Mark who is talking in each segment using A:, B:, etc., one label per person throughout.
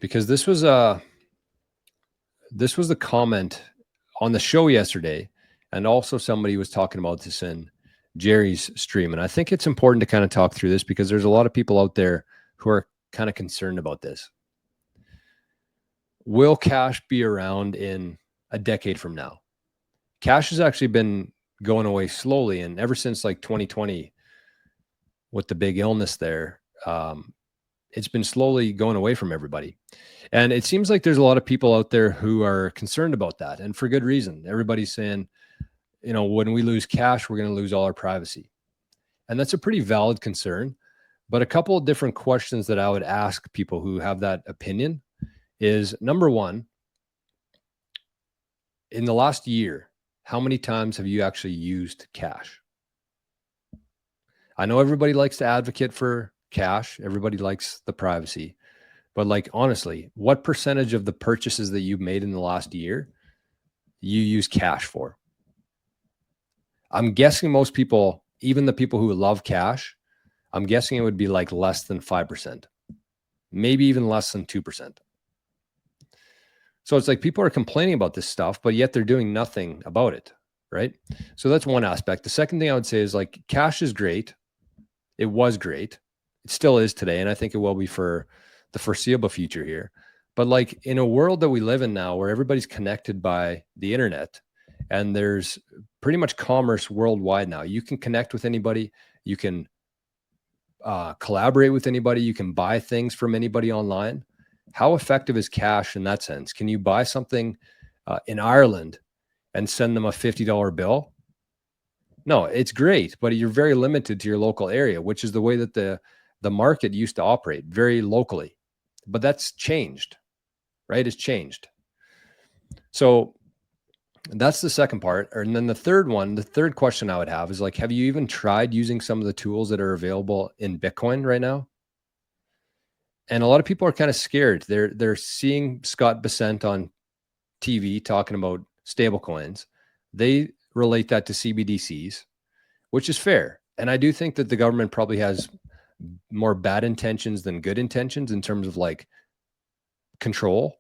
A: because this was the comment on the show yesterday, and also somebody was talking about this in Jerry's stream. And I think it's important to kind of talk through this because there's a lot of people out there who are kind of concerned about this. Will cash be around in a decade from now? Cash has actually been going away slowly, and ever since like 2020 with the big illness there, it's been slowly going away from everybody. And it seems like there's a lot of people out there who are concerned about that, and for good reason. Everybody's saying, when we lose cash, we're going to lose all our privacy. And that's a pretty valid concern. But a couple of different questions that I would ask people who have that opinion is, number one, in the last year, how many times have you actually used cash? I know everybody likes to advocate for cash. Everybody likes the privacy. But like, honestly, what percentage of the purchases that you've made in the last year you use cash for? I'm guessing most people, even the people who love cash, I'm guessing it would be like less than 5%, maybe even less than 2%. So it's like people are complaining about this stuff, but yet they're doing nothing about it, right? So that's one aspect. The second thing I would say is, like, cash is great. It was great. It still is today, and I think it will be for the foreseeable future here. But like, in a world that we live in now where everybody's connected by the internet, and there's pretty much commerce worldwide now. You can connect with anybody. You can collaborate with anybody. You can buy things from anybody online. How effective is cash in that sense? Can you buy something in Ireland and send them a $50 bill? No, it's great, but you're very limited to your local area, which is the way that the market used to operate, very locally. But that's changed, right? It's changed. So that's the second part. And then the third question I would have is, like, have you even tried using some of the tools that are available in Bitcoin right now? And a lot of people are kind of scared. They're seeing Scott Bessent on TV talking about stable coins. They relate that to CBDCs, which is fair. And I do think that the government probably has more bad intentions than good intentions in terms of like control.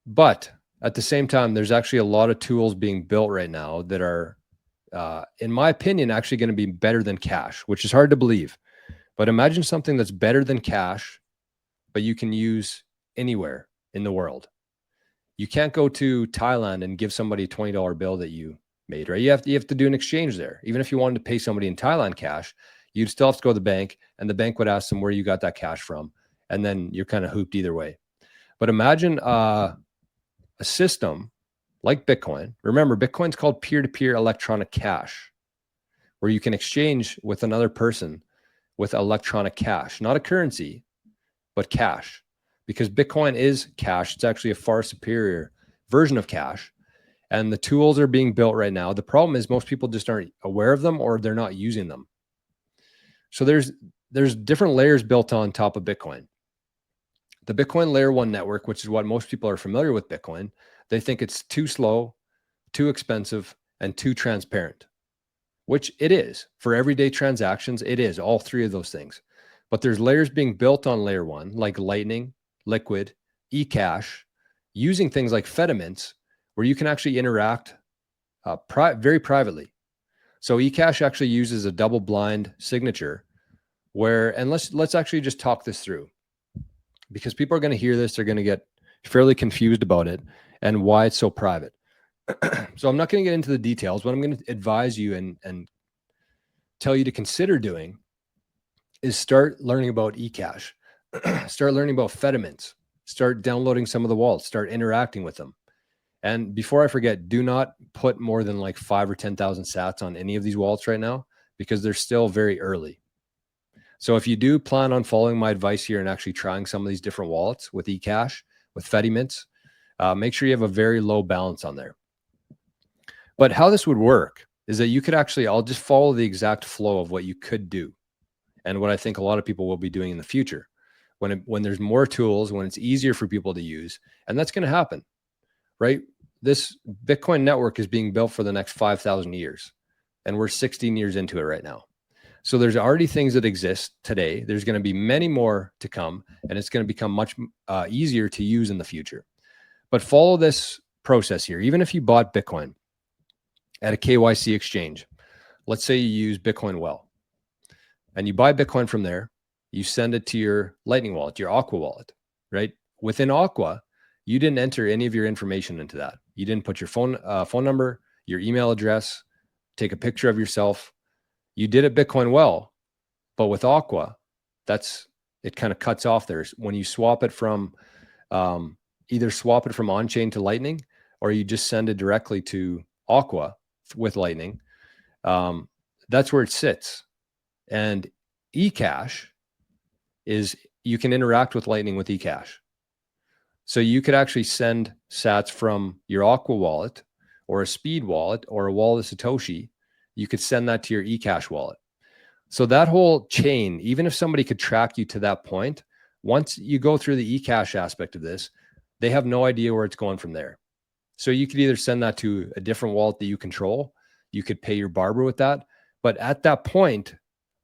A: But at the same time, there's actually a lot of tools being built right now that are, in my opinion, actually going to be better than cash, which is hard to believe. But imagine something that's better than cash, but you can use anywhere in the world. You can't go to Thailand and give somebody a $20 bill that you made, right? You have to do an exchange there. Even if you wanted to pay somebody in Thailand cash, you'd still have to go to the bank, and the bank would ask them where you got that cash from. And then you're kind of hooped either way. But imagine a system like Bitcoin. Remember, Bitcoin's called peer-to-peer electronic cash, where you can exchange with another person with electronic cash, not a currency, but cash. Because Bitcoin is cash. It's actually a far superior version of cash. And the tools are being built right now. The problem is most people just aren't aware of them, or they're not using them. So there's different layers built on top of Bitcoin. The Bitcoin layer 1 network, which is what most people are familiar with Bitcoin, they think it's too slow, too expensive, and too transparent, which it is. For everyday transactions, it is all three of those things. But there's layers being built on layer 1, like Lightning, Liquid, eCash, using things like Fedimints, where you can actually interact very privately. So eCash actually uses a double-blind signature and let's actually just talk this through, because people are going to hear this. They're going to get fairly confused about it and why it's so private. So I'm not going to get into the details. What I'm going to advise you and tell you to consider doing is start learning about eCash, start learning about Fedimints, start downloading some of the wallets, start interacting with them. And before I forget, do not put more than like 5 or 10,000 sats on any of these wallets right now, because they're still very early. So if you do plan on following my advice here and actually trying some of these different wallets with eCash, with Fedimints, make sure you have a very low balance on there. But how this would work is that you could actually, I'll just follow the exact flow of what you could do, and what I think a lot of people will be doing in the future when there's more tools, when it's easier for people to use. And that's going to happen, right? This Bitcoin network is being built for the next 5,000 years, and we're 16 years into it right now. So there's already things that exist today. There's going to be many more to come, and it's going to become much easier to use in the future. But follow this process here. Even if you bought Bitcoin at a KYC exchange, let's say you use Bitcoin Well, and you buy Bitcoin from there, you send it to your Lightning wallet, your Aqua wallet, right? Within Aqua, you didn't enter any of your information into that. You didn't put your phone number, your email address, take a picture of yourself. You did it Bitcoin Well, but with Aqua, it kind of cuts off there. When you swap it from either swap it from on-chain to Lightning, or you just send it directly to Aqua with Lightning, that's where it sits. And eCash is, you can interact with Lightning with eCash. So you could actually send sats from your Aqua wallet or a Speed wallet or a wallet of Satoshi. You could send that to your eCash wallet. So that whole chain, even if somebody could track you to that point, once you go through the eCash aspect of this, they have no idea where it's going from there. So you could either send that to a different wallet that you control. You could pay your barber with that. But at that point,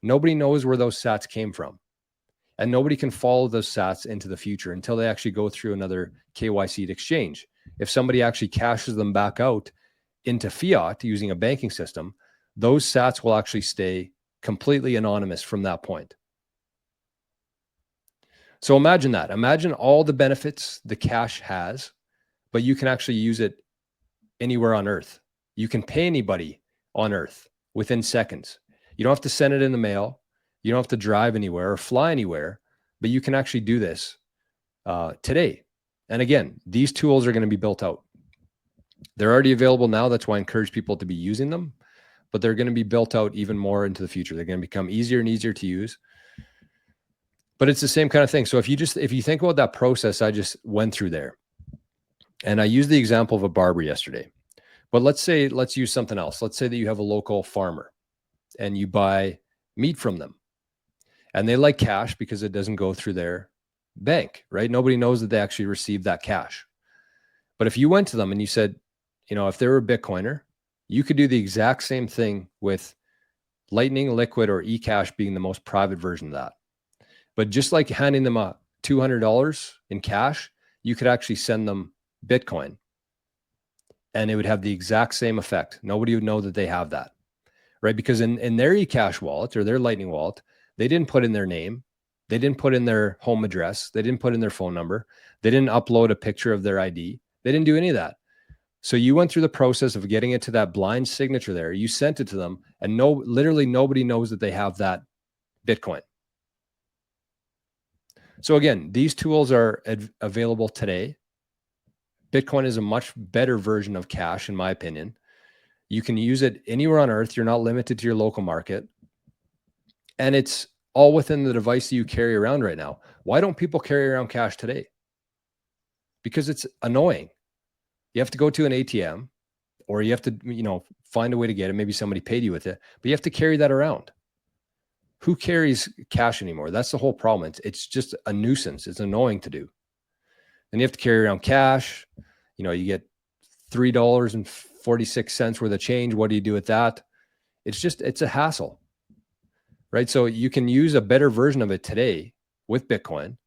A: nobody knows where those sats came from. And nobody can follow those sats into the future until they actually go through another KYC exchange. If somebody actually cashes them back out into fiat using a banking system, those sats will actually stay completely anonymous from that point. So imagine that. Imagine all the benefits the cash has, but you can actually use it anywhere on Earth. You can pay anybody on Earth within seconds. You don't have to send it in the mail. You don't have to drive anywhere or fly anywhere, but you can actually do this today. And again, these tools are going to be built out. They're already available now. That's why I encourage people to be using them, but they're going to be built out even more into the future. They're going to become easier and easier to use. But it's the same kind of thing. So if you think about that process I just went through there, and I used the example of a barber yesterday, but let's use something else. Let's say that you have a local farmer and you buy meat from them, and they like cash because it doesn't go through their bank, right? Nobody knows that they actually received that cash. But if you went to them and you said, if they were a Bitcoiner, you could do the exact same thing with Lightning, Liquid, or eCash being the most private version of that. But just like handing them a $200 in cash, you could actually send them Bitcoin, and it would have the exact same effect. Nobody would know that they have that, right? Because in their eCash wallet or their Lightning wallet, they didn't put in their name. They didn't put in their home address. They didn't put in their phone number. They didn't upload a picture of their ID. They didn't do any of that. So you went through the process of getting it to that blind signature there. You sent it to them, and literally nobody knows that they have that Bitcoin. So again, these tools are available today. Bitcoin is a much better version of cash, in my opinion. You can use it anywhere on Earth. You're not limited to your local market. And it's all within the device that you carry around right now. Why don't people carry around cash today? Because it's annoying. You have to go to an ATM, or you have to, find a way to get it. Maybe somebody paid you with it, but you have to carry that around. Who carries cash anymore? That's the whole problem. It's just a nuisance. It's annoying to do. And you have to carry around cash. You get $3.46 worth of change. What do you do with that? It's a hassle, right? So you can use a better version of it today with Bitcoin.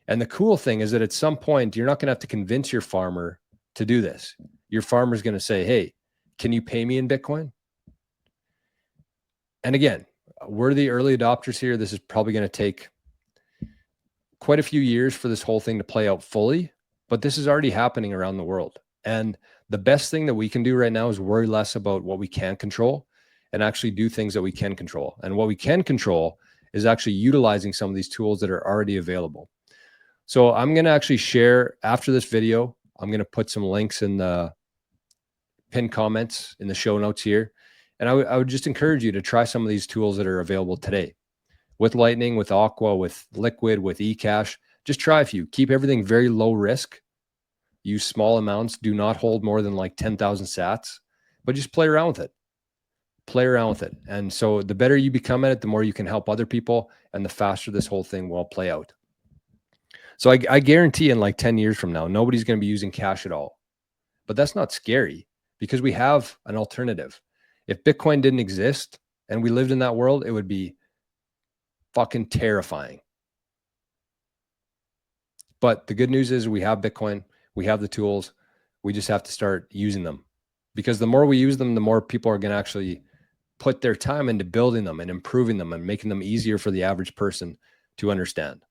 A: And the cool thing is that at some point, you're not going to have to convince your farmer to do this. Your farmer's going to say, hey, can you pay me in Bitcoin? And again, we're the early adopters here. This is probably going to take quite a few years for this whole thing to play out fully, but this is already happening around the world. And the best thing that we can do right now is worry less about what we can't control and actually do things that we can control. And what we can control is actually utilizing some of these tools that are already available. So I'm going to actually share after this video, I'm going to put some links in the pinned comments in the show notes here. And I would just encourage you to try some of these tools that are available today with Lightning, with Aqua, with Liquid, with eCash. Just try a few. Keep everything very low risk. Use small amounts. Do not hold more than like 10,000 sats, but just play around with it. Play around with it. And so the better you become at it, the more you can help other people, and the faster this whole thing will play out. So I guarantee in like 10 years from now, nobody's going to be using cash at all. But that's not scary because we have an alternative. If Bitcoin didn't exist, and we lived in that world, it would be fucking terrifying. But the good news is we have Bitcoin, we have the tools. We just have to start using them, because the more we use them, the more people are going to actually put their time into building them and improving them and making them easier for the average person to understand.